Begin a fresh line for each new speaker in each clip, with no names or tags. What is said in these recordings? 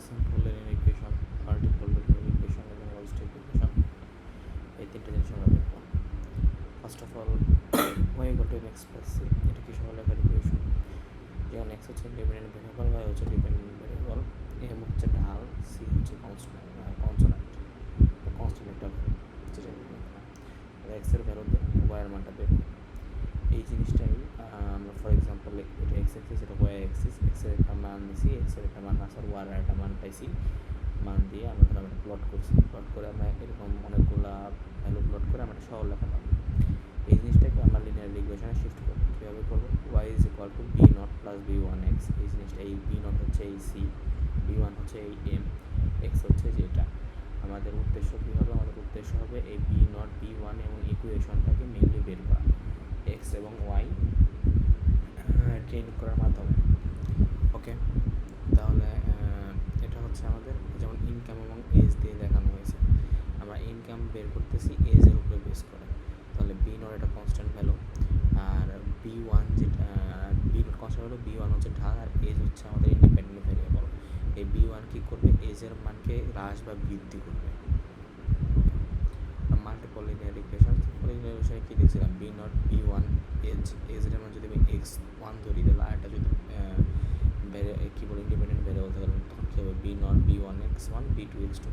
Simple linear equation, multiple linear equation এবং logistic equation, এই তিনটে জিনিস আমরা দেখব। First of all, y equal to mx plus c, এটা কি সরলরেখার ইকুয়েশন, যেখানে x হচ্ছে ইন্ডিপেন্ডেন্ট ভেরিয়েবল, y হচ্ছে ডিপেন্ডেন্ট ভেরিয়েবল, m হচ্ছে ঢাল, c হচ্ছে কনস্ট্যান্ট একটা ভ্যালু, যেটা x এর ভ্যালু দিয়ে y এর মানটা বের করি। এই জিনিসটাই আমরা ফর এক্সাম্পল এটা x অ্যাক্সিস, এটা y অ্যাক্সিস, x এর একটা মান নিছি, x এর একটা মান আসার y এর একটা মান পাইছি, মান দিয়ে আমরা ধরো আমরা প্লট করছি, প্লট করে আমরা এরকম অনেকগুলা ভ্যালু প্লট করে আমরা সরল লেখা পাবো। এই জিনিসটাকে আমরা লিনিয়ার ইকুয়েশনে শিফট করব। কীভাবে করবো? y is equal to B naught plus B one X, এই জিনিসটা এই বি নট হচ্ছে এই সি, বি ওয়ান হচ্ছে এই এম, এক্স হচ্ছে যেটা। আমাদের উদ্দেশ্য কী হবে? আমাদের উদ্দেশ্য হবে এই বি নট বি ওয়ান এবং ইকুয়েশনটাকে মেনলি বের করা এক্স এবং ওয়াই ট্রেন করার মাধ্যমে। ওকে, তাহলে এটা হচ্ছে আমাদের যেমন ইনকাম এবং এজ দিয়ে দেখানো হয়েছে। আমরা ইনকাম বের করতেছি এজের উপরে বেস করে, তাহলে বি নট এটা কনস্ট্যান্ট ভ্যালু, আর বি ওয়ান যেটা B naught constant value, B one হচ্ছে ঢাল, আর এজ হচ্ছে আমাদের ইন্ডিপেন্ডেন্ট ভেরিয়েবল। এই বি ওয়ান কী করবে? এজের মানকে হ্রাস বা বৃদ্ধি করবে। মাল্টিপল লিনিয়ার ইকুয়েশন, লিনিয়ার ইকুয়েশনে কী দিয়েছিলাম? B naught B one age, এজের মান যদি আমি এক্স ওয়ান ধরি, তাহলে আরেকটা যদি কী বলে ইন্ডিপেন্ডেন্ট ভেরিয়েবল থাকে, তখন কী হবে? B naught B one X one, B two X two,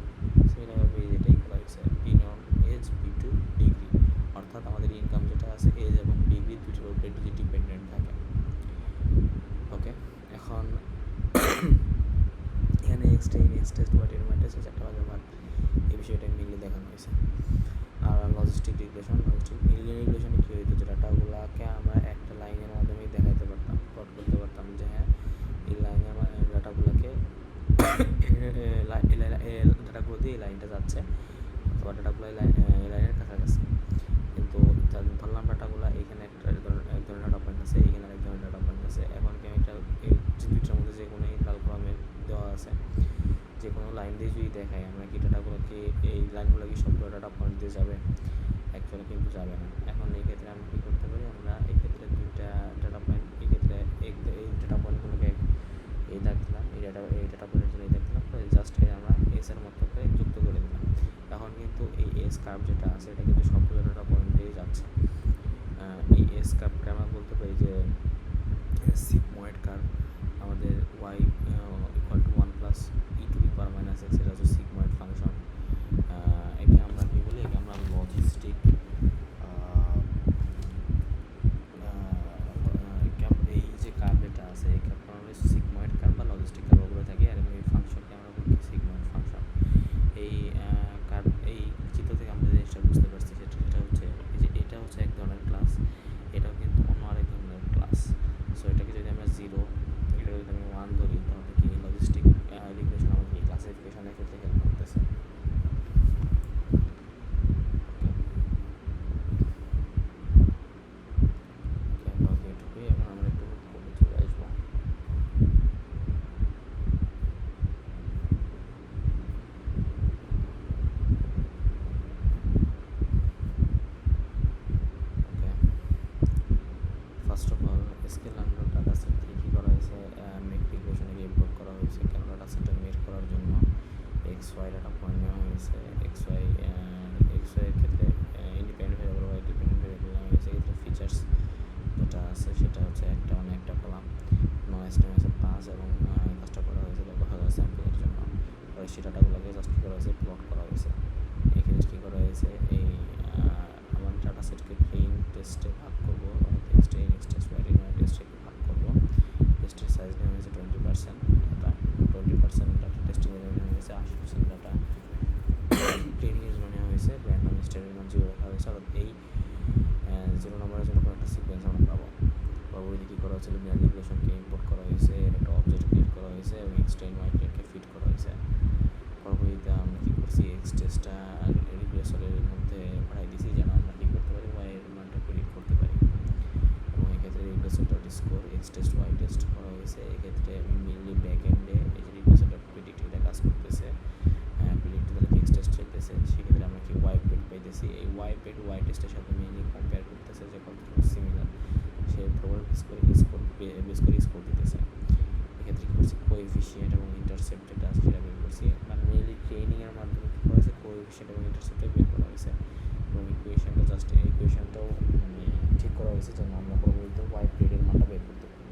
সেইভাবে যেটাই করা হয়েছে B naught age B two degree, অর্থাৎ আমাদের ইনকাম যেটা আছে এজ এবং ডিগ্রি দুটোর উপরে ডিপেন্ডেন্ট থাকে। ওকে, এখন এখানে এক্স টেস্ট ওয়াই টেস্ট চারটা বাজে ভাগ, এই বিষয়টা মিলিয়ে দেখানো হয়েছে। আর লজিস্টিক ইকুয়েশন, লিনিয়ার ইকুয়েশনে কী হইতো? যে ডাটাগুলোকে আমরা একটা লাইনের মাধ্যমে দেখাইতে পারতাম, প্লট করতে পারতাম যে হ্যাঁ এই লাইনের ডাটাগুলোকে ডাটাগুলো দিয়ে এই লাইনটা যাচ্ছে, অথবা ডাটাগুলো এই লাইনের কাছাকাছি। কিন্তু ধরলাম ডাটাগুলো এইখানে এক ধরনের ডাটা পয়েন্ট আছে, এইখানে এক ধরনের ডাটা পয়েন্ট আছে। এখন কি আমি একটা দুইটার মধ্যে যে কোনো লাল কলমে দেওয়া আছে, যে কোনো লাইন দিয়ে যদি দেখাই, আমরা কি ডাটাগুলোকে এই লাইনগুলো কি সবগুলো ডাটা পয়েন্ট দিয়ে যাবে? অ্যাকচুয়ালি কিন্তু যাবে না। এখন এই ক্ষেত্রে আমরা কী করতে পারি? আমরা এই ক্ষেত্রে দুইটা ডাটা পয়েন্ট, এই ক্ষেত্রে এই ডাটা পয়েন্টগুলোকে এই দাগ দিলাম, এই ডাটা পয়েন্টের জন্য এই দাগ দিলাম, জাস্ট আমরা এসের মতো করে যুক্ত করে দিলাম। এখন কিন্তু এই এস কার্ভ যেটা আছে, এটা কিন্তু সবগুলো ডাটা পয়েন্ট দিয়ে যাচ্ছে। এই এস কার্ভটা আমরা বলতে পারি যে সিগময়েড কার্ভ। আমাদের Y equal to one plus E to the power minus X, এটা হচ্ছে সিগময়েড ফাংশন। একে আমরা কী বলি? একে আমরা লজিস্টিক এই যে কার্ভ এটা আছে, এই কার্ভ আমরা সিগময়েড কার্ভ বা লজিস্টিক কার্ভ বলে থাকি, আর এই ফাংশনকে আমরা বলি সিগময়েড ফাংশন। এই কার্ভ, এই চিত্র থেকে আমরা যে জিনিসটা বুঝতে পারছি সেটা হচ্ছে এই যে এটা হচ্ছে এক ধরনের ক্লাস, এটাও কিন্তু অন্য আরেক ধরনের ক্লাস। সো এটাকে যদি আমরা জিরো, এটাকে যদি আমি ওয়ান ধরি, তাহলে কি লজিস্টিক ইকুয়েশন আমাদের এই ক্লাসিফিকেশনের ক্ষেত্রে হেল্প করতেছে। এখন আমরা একটু কোডে চলে আসবো। First of all, scale under data set থেকে কী করা হয়েছে? মেক ইকুয়েশনে ইম্পোর্ট করা হয়েছে। কেন? ডাটা সেটটা মেক করার জন্য এক্স ওয়াই ডাটা পয়েন্ট নেওয়া হয়েছে। এক্স ওয়াইয়ের ক্ষেত্রে independent variable, Y dependent variable নেওয়া হয়েছে। এক্ষেত্রে ফিচার্স যেটা আছে সেটা হচ্ছে একটা একটা কলাম, নয়েজ নেওয়া হয়েছে 5, এবং কাজটা করা হয়েছে 10,000 স্যাম্পলের জন্য। পরে সেই ডাটাগুলোকে জাস্ট কী করা হয়েছে? প্লট করা হয়েছে। এক্ষেত্রে কী করা হয়েছে? এই আমার ডাটা সেটকে ট্রেন টেস্টে ভাগ করবো, এক্স টেস্ট ওয়াই টেস্টে ভাগ করবো। টেস্টের সাইজ নেওয়া হয়েছে 20%, ডাটা 20% ডাটা টেস্টিংয়ের জন্য নেওয়া হয়েছে, 80% ডাটা ট্রেনিংয়ের জন্য নেওয়া হয়েছে। র্যান্ডম স্টেটের মান 0 রাখা হয়েছে, অর্থাৎ এই 0 নম্বরের জন্য কোনো একটা সিকোয়েন্স আমরা পাবো। পরবর্তীতে কী করা হয়েছে? লিনিয়ার রিগ্রেশনকে ইম্পোর্ট করা হয়েছে, এর একটা অবজেক্ট ক্রিয়েট করা হয়েছে এবং এক্স ট্রেন ওয়াই ট্রেনকে ফিট করা হয়েছে। পরবর্তীতে আমরা কী করছি? এক্স টেস্টটা রিগ্রেসরের মধ্যে পাঠিয়ে দিয়েছি, যেন আমরা কী করতে পারি? ওয়াই এর মানটা প্রেডিক্ট করতে পারি। এবং এক্ষেত্রে রিগ্রেসরটা score x test y test করা হয়েছে। এক্ষেত্রে মেনলি ব্যাক এন্ডে এই যে রিগ্রেসরটা প্রেডিক্ট এটা কাজ করতেছে, প্রেডিক্ট তাহলে এক্স টেস্ট চলতেছে, সেক্ষেত্রে আমরা কি ওয়াই পেড পাইতেছি। এই ওয়াই পেড ওয়াই টেস্টের সাথে মেনলি কম্পেয়ার করতেছে যে কতটুকু সিমিলার, সে প্রোগ্রাম বেস করে স্কোর দিতেছে। এক্ষেত্রে কী করছি কোএফিসিয়েন্ট এবং ইন্টারসেপ্ট যেটা আছে সেটা বের করছি, মানে মেইনলি ট্রেনিংয়ের মাধ্যমে কী করা হয়েছে কোএফিসিয়েন্ট এবং ইন্টারসেপ্টটা বের করা হয়েছে এবং ইকুয়েশনটা জাস্ট এই ইকুয়েশনটাও মানে ঠিক করা হয়েছে যেন আমরা পরবর্তীতে ওয়াই পিরিয়ডের মানটা বের করতে পারি।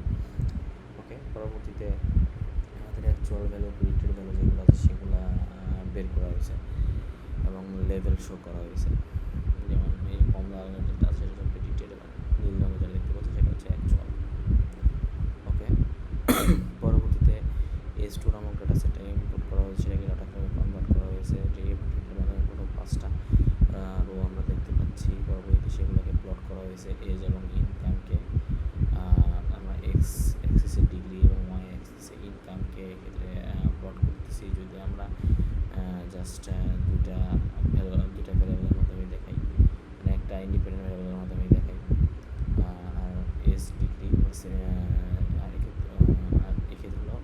ওকে, পরবর্তীতে আমাদের অ্যাকচুয়াল ভ্যালু প্রেডিক্টেড ভ্যালু যেগুলো আছে সেগুলো বের করা হয়েছে এবং লেভেল শো করা হয়েছে, যেমন এই কমলা রঙের যেটা আছে সেটা প্রেডিক্টেড এবং নীল রঙের যেটা দেখতে পাচ্ছি সেটা হচ্ছে অ্যাকচুয়াল। ওকে, পরবর্তীতে S2 নামক ডাটা সেটটা ইনপুট করা হয়েছে, সেটাকে ডাটা ফ্রেমে কনভার্ট করা হয়েছে। ডেরিভেটিভের মাধ্যমে প্রথম 5টা রো আমরা দেখতে পাচ্ছি। পরবর্তীতে সেগুলোকে প্লট করা হয়েছে এজ এবং ইনকামকে আমরা এক্স অ্যাক্সিসে ডিগ্রি এবং ওয়াই অ্যাক্সিসে ইনকামকে এক্ষেত্রে প্লট করতেছি। যদি আমরা জাস্ট দুইটা ভ্যারিয়েবলের মাধ্যমে দেখাই, মানে একটা ইন্ডিপেন্ডেন্ট ভ্যারিয়েবলের মাধ্যমে দেখাই, আর এস ডিগ্রি আর এক্ষেত্রে হলো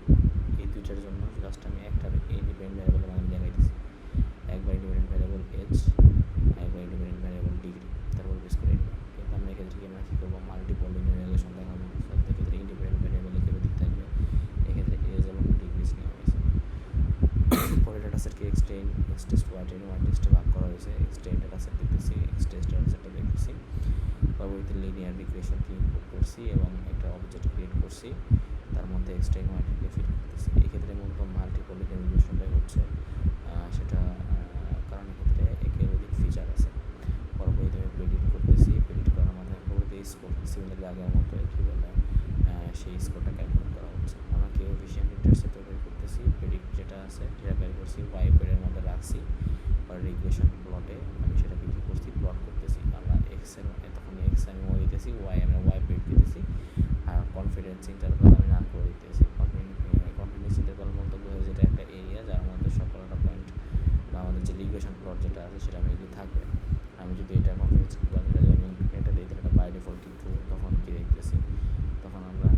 এই দুইটার জন্য জাস্ট আমি একটা ইন্ডিপেন্ডেন্ট ভ্যারিয়েবলের মাধ্যমে দেখাইতেছি, একবার ইন্ডিপেন্ডেন্ট ভ্যারিয়েবল এজ, একবার ইন্ডিপেন্ডেন্ট ভ্যারিয়েবল ডিগ্রি, তারপর বেস করে নিলাম। কিন্তু আমরা এক্ষেত্রে আমরা কী করবো মাল্টিপল লিনিয়ার রিলেশন দেখাবো। এক্ষেত্রে ইন্ডিপেন্ডেন্ট ভ্যারিয়েবল এক্ষেত্রে থাকবে, এক্ষেত্রে এজ এবং ডিগ্রিজ নেওয়া হয়েছে। পরে ডাটা সেটকে এক্সটেস্ট ওয়াই টেস্টে ভাগ করা হয়েছে। এক্সটেন্ড ডাটা সেট দেখতেছি, এক্সটেস্ট ডাটা সেটটা দেখতেছি। পরবর্তীতে লিনিয়ার রিগ্রেশনকে ইনপুট করছি এবং একটা অবজেক্ট ক্রিয়েট করছি, তার মধ্যে এক্সটেন্ড ওয়াইটিকে ফিট করতেছি। এক্ষেত্রে মূলত মাল্টিপল লিনিয়ার রিগ্রেশনটাই হচ্ছে সেটা, কারণ এক্ষেত্রে একের অধিক ফিচার আছে। পরবর্তীতে আমি প্রেডিক্ট করতেছি, প্রেডিক্ট করার মাধ্যমে পরবর্তী স্কোর সিমিলারলি আগের মতো কী বলে সেই স্কোরটা ক্যালকুলেট করা হচ্ছে। আমরা কোএফিসিয়েন্ট ইন্টারসেপ্ট বের করতেছি, প্রেডিক্ট যেটা আছে সেটা বের করছি, ওয়াই পেডের মধ্যে রাখছি, আর রিগ্রেশন প্লটে আমি সেটাকে কী করছি প্লট করতেছি। আমরা এক্সের তখন এক্স আমি ওয়াই দিতেছি, ওয়াই আমি ওয়াই পেড দিতেছি, আর কনফিডেন্স ইন্টারভাল আমি নাম করে দিতেছি। কনফিডেন্স ইন্টারভাল বলতে বোঝায় যেটা একটা এরিয়া যার মধ্যে সকলটা পয়েন্ট বা আমাদের যে রিগ্রেশন প্লট যেটা আছে সেটা মেনলি থাকবে। আমি যদি এটা কনফিডেন্স ইন্টারভাল আমি এটা দিই তাহলে এটা বাই ডিফল্ট কিন্তু তখন কী দেখতেছি, তখন আমরা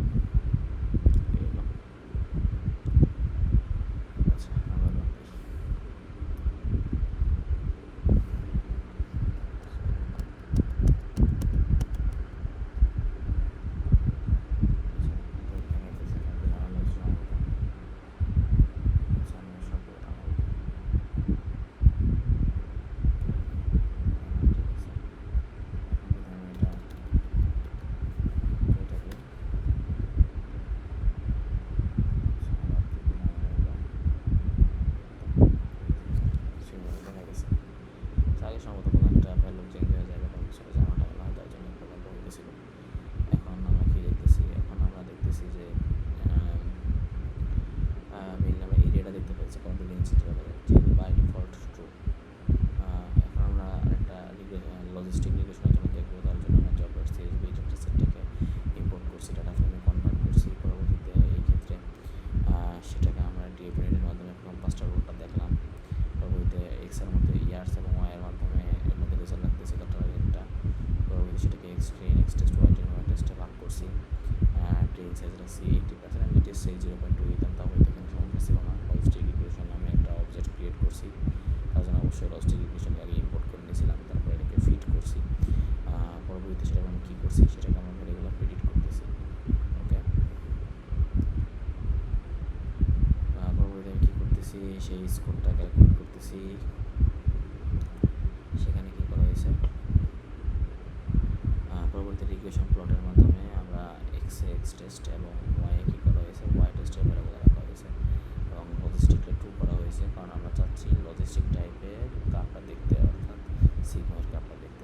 আগে সম্ভবত কোনো একটা ভ্যালু চেঞ্জ হয়ে যাবে, কারণ সেটা জানাটা না তার জন্য একটা ভ্যালু হয়েছিল। এখন আমরা কী দেখতেছি, এখন আমরা দেখতেছি যে মেইনলি আমরা এরিয়াটা দেখতে পাচ্ছি কনফিডেন্স ইন্টারভাল যে বাই ডিফল্ট ট্রু। এখন আমরা একটা লজিস্টিক রিলেশনের জন্য দেখবো, তার জন্য আমরা জবের সিএসবি ডাটা সেটটাকে ইম্পোর্ট করছি, ডাটা ফ্রেমে কনভার্ট করছি। পরবর্তীতে এই ক্ষেত্রে সেটাকে আমরা ডিএফএনের মাধ্যমে প্রথম 5টা রোটা দেখলাম। পরবর্তীতে এক্সের মধ্যে ইয়ার্স এবং ওয়াইয়ের মাধ্যমে এর মধ্যে রেজাল্ট লাগতেছে তার টার্গেটটা। পরবর্তীতে সেটাকে এক্সটেস্ট ওয়াই টেস্টে ভাগ করছি, ট্রেন সাইজ রাখছি 80%, আমি টেস্ট সাইজ 0.2 দিতাম, তারপরে এখানে সমস্যা ছিল না। লজিস্টিক রিগ্রেশন আমি একটা অবজেক্ট ক্রিয়েট করছি, তার জন্য অবশ্যই লজিস্টিক রিগ্রেশনকে আগে ইম্পোর্ট করে নিয়েছিলাম, তারপরে এটাকে ফিট করছি। পরবর্তীতে সেটাকে আমি কী করছি, সেটাকে আমরা ভ্যালুগুলো প্রেডিক্ট করতেছি। ওকে, পরবর্তীতে আমি কী করতেছি, সেই স্কোরটা ক্যালকুলেট করতেছি। সেখানে কী করা হয়েছে, পরবর্তী রিগ্রেশন প্লটের মাধ্যমে আমরা এক্স টেস্ট এবং ওয়াই কী করা হয়েছে, ওয়াই টেস্টের ভ্যালুগুলো রাখা হয়েছে এবং লজিস্টিকটা ট্রু করা হয়েছে, কারণ আমরা চাচ্ছি লজিস্টিক টাইপের কাপটা দেখতে, অর্থাৎ সিগমার কাপটা দেখতে।